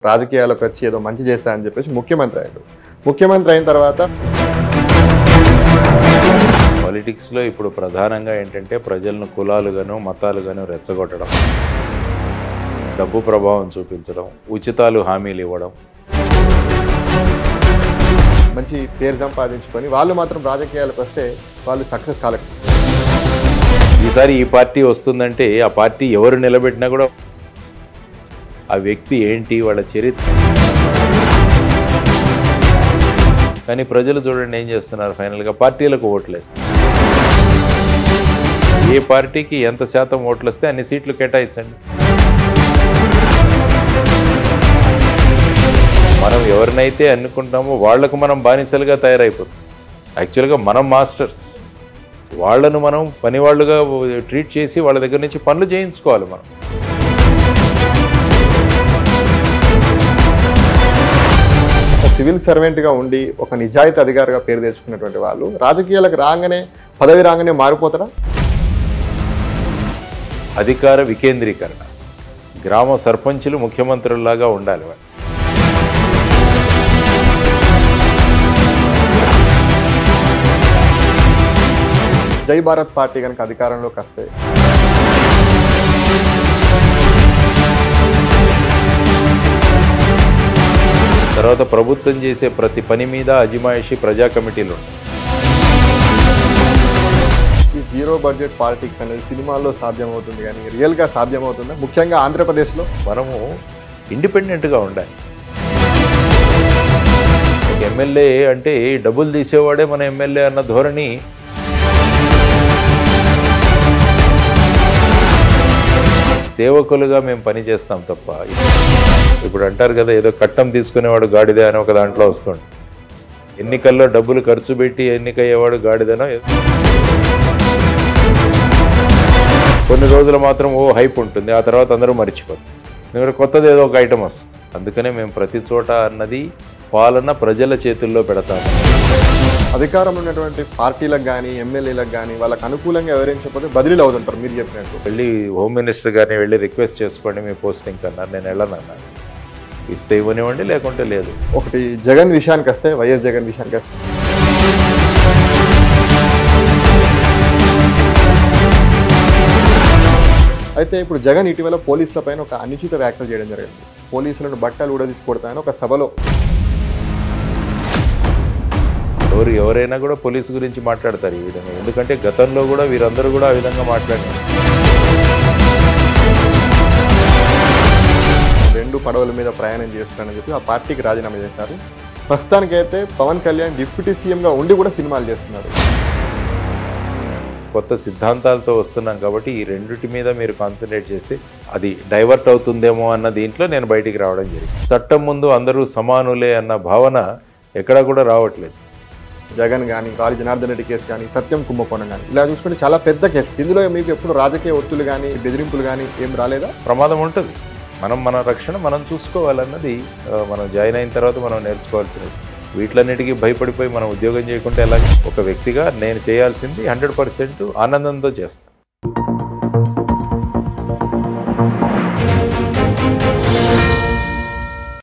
రాజకీయాలకు వచ్చి ఏదో మంచి చేస్తా అని చెప్పేసి ముఖ్యమంత్రి అయ్యాడు. ముఖ్యమంత్రి అయిన తర్వాత పాలిటిక్స్లో ఇప్పుడు ప్రధానంగా ఏంటంటే ప్రజలను కులాలుగాను మతాలుగాను రెచ్చగొట్టడం, డబ్బు ప్రభావం చూపించడం, ఉచితాలు హామీలు ఇవ్వడం, మంచి పేరు సంపాదించుకొని వాళ్ళు మాత్రం రాజకీయాలకు వస్తే వాళ్ళు సక్సెస్ కాలేదు. ఈసారి ఈ పార్టీ వస్తుందంటే ఆ పార్టీ ఎవరు నిలబెట్టినా కూడా ఆ వ్యక్తి ఏంటి, వాళ్ళ చరిత్ర. కానీ ప్రజలు చూడండి ఏం చేస్తున్నారు, ఫైనల్గా పార్టీలకు ఓట్లేస్తారు. ఏ పార్టీకి ఎంత శాతం ఓట్లు వస్తే అన్ని సీట్లు కేటాయించండి. మనం ఎవరినైతే అనుకుంటామో వాళ్లకు మనం బానిసలుగా తయారైపోతాం. యాక్చువల్గా మనం మాస్టర్స్, వాళ్లను మనం పనివాళ్ళుగా ట్రీట్ చేసి వాళ్ళ దగ్గర నుంచి పనులు చేయించుకోవాలి. మనం సివిల్ సర్వెంట్గా ఉండి ఒక నిజాయితీ అధికారిగా పేరు తెచ్చుకున్నటువంటి వాళ్ళు రాజకీయాలకు రాగానే పదవి రాగానే మారిపోతారా? అధికార వికేంద్రీకరణ, గ్రామ సర్పంచులు ముఖ్యమంత్రుల్లాగా ఉండాలి. వాళ్ళు జై భారత్ పార్టీ కనుక అధికారంలోకి వస్తే తర్వాత ప్రభుత్వం చేసే ప్రతి పని మీద అజమాయిషి ప్రజా కమిటీలు ఉంటాయి. ఈ జీరో బడ్జెట్ పాలిటిక్స్ అనేది సినిమాల్లో సాధ్యమవుతుంది కానీ రియల్గా సాధ్యమవుతుందా? ముఖ్యంగా ఆంధ్రప్రదేశ్లో మనము ఇండిపెండెంట్గా ఉండాలి. ఒక ఎమ్మెల్యే అంటే డబ్బులు తీసేవాడే మన ఎమ్మెల్యే అన్న ధోరణి సేవకులుగా మేము పని చేస్తాం తప్ప. ఇప్పుడు అంటారు కదా, ఏదో కట్టం తీసుకునేవాడు గాడిదే అని ఒక దాంట్లో వస్తుంది. ఎన్నికల్లో డబ్బులు ఖర్చు పెట్టి ఎన్నికయ్యేవాడు గాడిదనో. కొన్ని రోజులు మాత్రం హైప్ ఉంటుంది, ఆ తర్వాత అందరూ మర్చిపోతారు. ఎందుకంటే కొత్తది ఏదో ఒక ఐటమ్ వస్తుంది. అందుకనే మేము ప్రతి చోట అన్నది పాలన ప్రజల చేతుల్లో పెడతాము. అధికారంలో ఉన్నటువంటి పార్టీలకు కానీ ఎమ్మెల్యేలకు కానీ వాళ్ళకి అనుకూలంగా వివరించకపోతే బదిలీలు అవుతుంటారు. మీరు చెప్పినట్టు వెళ్ళి హోమ్ మినిస్టర్ గారిని వెళ్ళి రిక్వెస్ట్ చేసుకోండి మీ పోస్టింగ్ అన్నారు. నేను వెళ్ళనన్నాను. ఇస్తే ఇవ్వనివ్వండి, లేకుంటే లేదు. ఒకటి జగన్ విషయానికి వస్తే, వైఎస్ జగన్ విషయానికి వస్తే అయితే ఇప్పుడు జగన్ ఇటీవల పోలీసుల పైన ఒక అనుచిత వ్యాఖ్యలు చేయడం జరిగింది. పోలీసులను బట్టలు ఊడదీసిపోతాయని ఒక సభలో. ఎవరైనా కూడా పోలీసు గురించి మాట్లాడతారు ఈ విధంగా, ఎందుకంటే గతంలో కూడా వీరందరూ కూడా ఆ విధంగా మాట్లాడారు. 2 పడవల మీద ప్రయాణం చేస్తున్నారని చెప్పి ఆ పార్టీకి రాజీనామా చేశారు. ప్రస్తుతానికైతే పవన్ కళ్యాణ్ డిప్యూటీ సీఎంగా ఉండి కూడా సినిమాలు చేస్తున్నారు. కొత్త సిద్ధాంతాలతో వస్తున్నాం కాబట్టి ఈ రెండిటి మీద మీరు కాన్సన్ట్రేట్ చేస్తే అది డైవర్ట్ అవుతుందేమో అన్న దీంట్లో నేను బయటికి రావడం జరిగింది. చట్టం ముందు అందరూ సమానులే అన్న భావన ఎక్కడా కూడా రావట్లేదు. జగన్ కానీ, గాలి జనార్దన్ రెడ్డి కేసు కానీ, సత్యం కుంభకోణం కానీ, ఇలా చూసుకుంటే చాలా పెద్ద కేసు. ఇందులో మీకు ఎప్పుడు రాజకీయ ఒత్తులు కానీ బెదిరింపులు కానీ ఏం రాలేదా? ప్రమాదం ఉంటుంది. మన రక్షణ మనం చూసుకోవాలన్నది మనం జాయిన్ అయిన తర్వాత మనం నేర్చుకోవాల్సినది. వీటిలన్నిటికీ భయపడిపోయి మనం ఉద్యోగం చేయకుంటే ఎలాగ? ఒక వ్యక్తిగా నేను చేయాల్సింది 100% ఆనందంతో చేస్తాను.